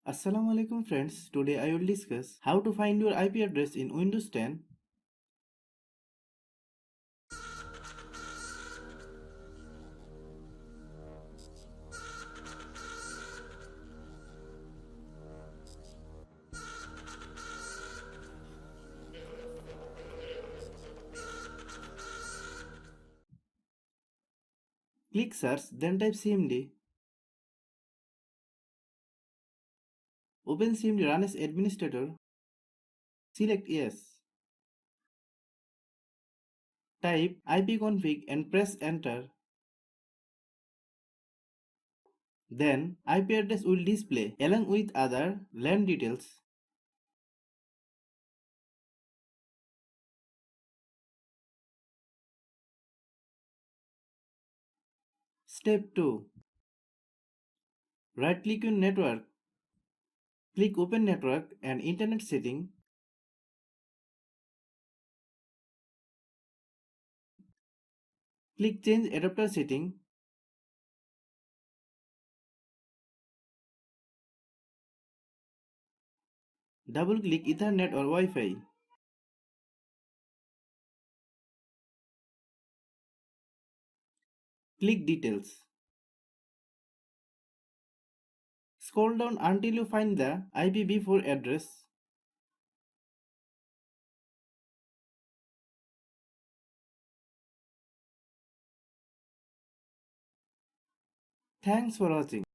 Assalamu alaikum friends, today I will discuss how to find your IP address in Windows 10. Click search, then type CMD. Open CMD run as administrator. Select yes. Type ipconfig and press enter. Then IP address will display along with other LAN details. Step 2. Right click on network. Click open network and internet setting. Click change adapter setting. Double click Ethernet or Wi-Fi. Click details. Scroll down until you find the IPv4 address. Thanks for watching.